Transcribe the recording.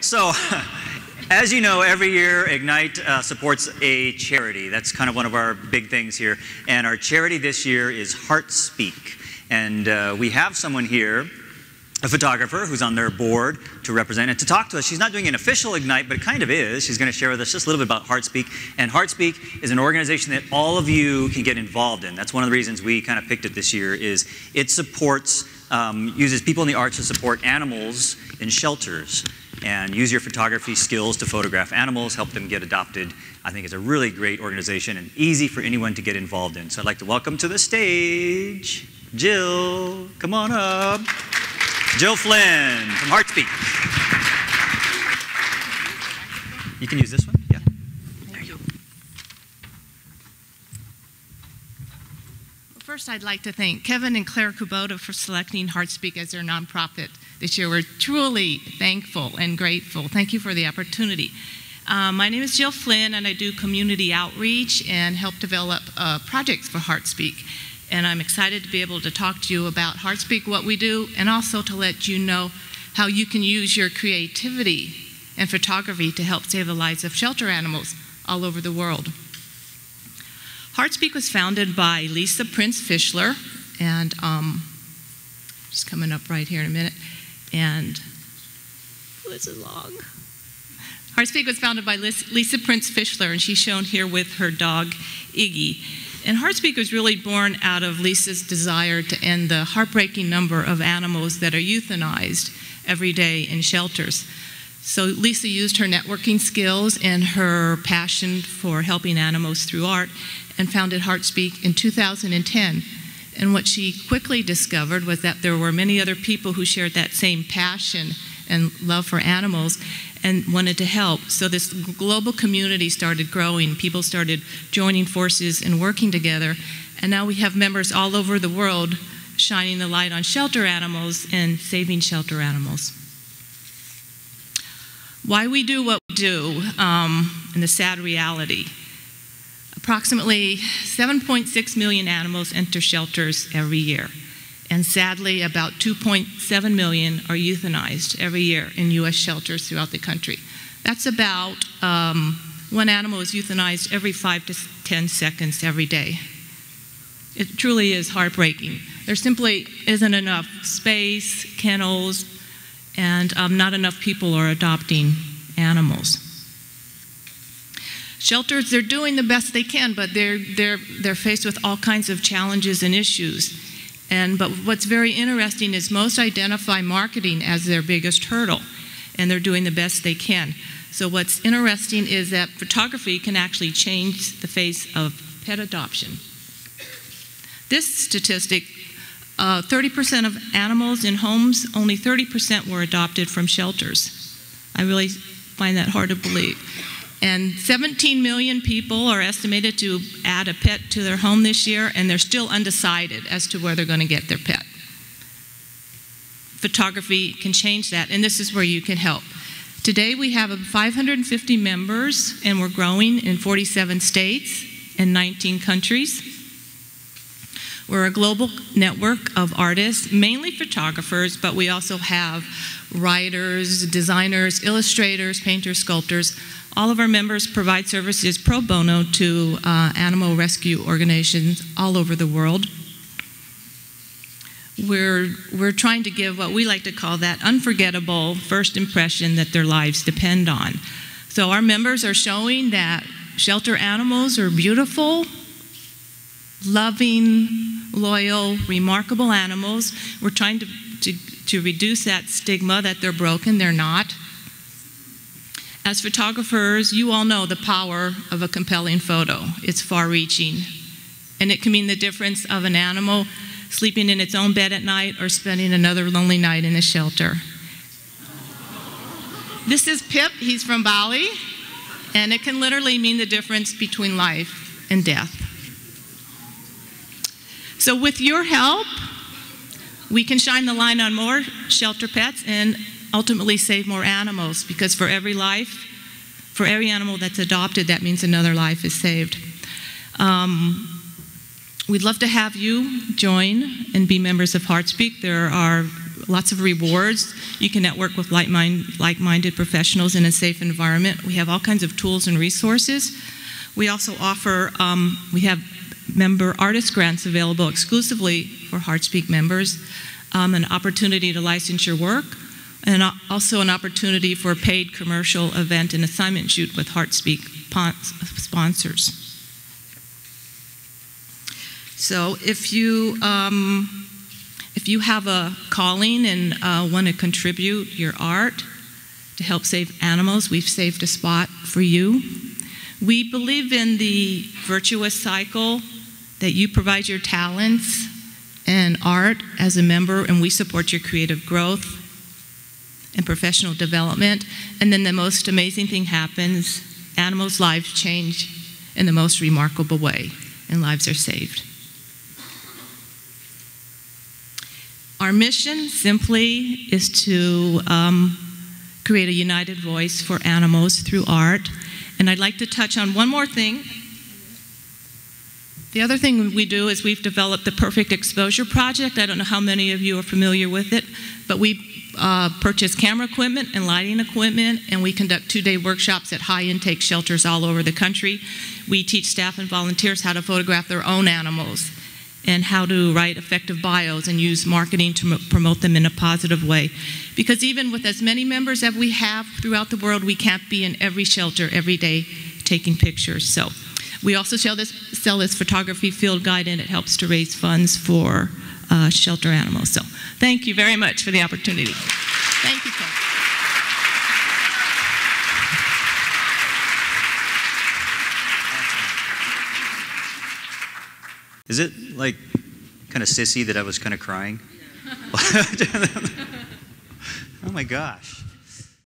So, as you know, every year Ignite supports a charity. That's kind of one of our big things here. And our charity this year is HeartSpeak. And we have someone here, a photographer who's on their board to represent and to talk to us. She's not doing an official Ignite, but it kind of is. She's going to share with us just a little bit about HeartSpeak. And HeartSpeak is an organization that all of you can get involved in. That's one of the reasons we kind of picked it this year, is it supports, uses people in the arts to support animals in shelters and use your photography skills to photograph animals, help them get adopted. I think it's a really great organization and easy for anyone to get involved in. So I'd like to welcome to the stage Jill. Come on up. Jill Flynn from HeartSpeak. You can use this one? Yeah. There you go. First, I'd like to thank Kevin and Claire Kubota for selecting HeartSpeak as their nonprofit this year. We're truly thankful and grateful. Thank you for the opportunity. My name is Jill Flynn, and I do community outreach and help develop projects for HeartSpeak. And I'm excited to be able to talk to you about HeartSpeak, what we do, and also to let you know how you can use your creativity and photography to help save the lives of shelter animals all over the world. HeartSpeak was founded by Lisa Prince Fischler, and just coming up right here in a minute, and this is long. HeartSpeak was founded by Lisa Prince Fischler, and she's shown here with her dog, Iggy. And HeartSpeak was really born out of Lisa's desire to end the heartbreaking number of animals that are euthanized every day in shelters. So Lisa used her networking skills and her passion for helping animals through art and founded HeartSpeak in 2010. And what she quickly discovered was that there were many other people who shared that same passion and love for animals and wanted to help. So this global community started growing. People started joining forces and working together. And now we have members all over the world shining the light on shelter animals and saving shelter animals. Why we do what we do, and the sad reality. Approximately 7.6 million animals enter shelters every year. And sadly, about 2.7 million are euthanized every year in U.S. shelters throughout the country. That's about one animal is euthanized every 5 to 10 seconds every day. It truly is heartbreaking. There simply isn't enough space, kennels, and not enough people are adopting animals. Shelters, they're doing the best they can, but they're faced with all kinds of challenges and issues. But what's very interesting is most identify marketing as their biggest hurdle, and they're doing the best they can. So what's interesting is that photography can actually change the face of pet adoption. This statistic, 30% of animals in homes, only 30% were adopted from shelters. I really find that hard to believe. And 17 million people are estimated to add a pet to their home this year, and they're still undecided as to where they're going to get their pet. Photography can change that, and this is where you can help. Today we have 550 members, and we're growing in 47 states and 19 countries. We're a global network of artists, mainly photographers, but we also have writers, designers, illustrators, painters, sculptors. All of our members provide services pro bono to animal rescue organizations all over the world. We're trying to give what we like to call that unforgettable first impression that their lives depend on. So our members are showing that shelter animals are beautiful, loving, loyal, remarkable animals. We're trying to reduce that stigma that they're broken. They're not. As photographers, you all know the power of a compelling photo. It's far-reaching, and it can mean the difference of an animal sleeping in its own bed at night or spending another lonely night in a shelter. This is Pip. He's from Bali, and it can literally mean the difference between life and death. So with your help, we can shine the light on more shelter pets and ultimately save more animals, because for every life, for every animal that's adopted, that means another life is saved. We'd love to have you join and be members of HeartSpeak. There are lots of rewards. You can network with like-minded professionals in a safe environment. We have all kinds of tools and resources. We also offer, we have member artist grants available exclusively for HeartSpeak members, an opportunity to license your work, and also an opportunity for a paid commercial event and assignment shoot with HeartSpeak sponsors. So if you have a calling and want to contribute your art to help save animals, we've saved a spot for you. We believe in the virtuous cycle that you provide your talents and art as a member, and we support your creative growth and professional development. And then the most amazing thing happens: animals' lives change in the most remarkable way, and lives are saved. Our mission simply is to create a united voice for animals through art. And I'd like to touch on one more thing. The other thing we do is we've developed the Perfect Exposure Project. I don't know how many of you are familiar with it, but we purchase camera equipment and lighting equipment, and we conduct 2-day workshops at high-intake shelters all over the country. We teach staff and volunteers how to photograph their own animals and how to write effective bios and use marketing to promote them in a positive way. Because even with as many members as we have throughout the world, we can't be in every shelter every day taking pictures. So we also sell this photography field guide, and it helps to raise funds for shelter animals. So thank you very much for the opportunity. Thank you, Ken. Is it like kind of sissy that I was kind of crying? Oh my gosh.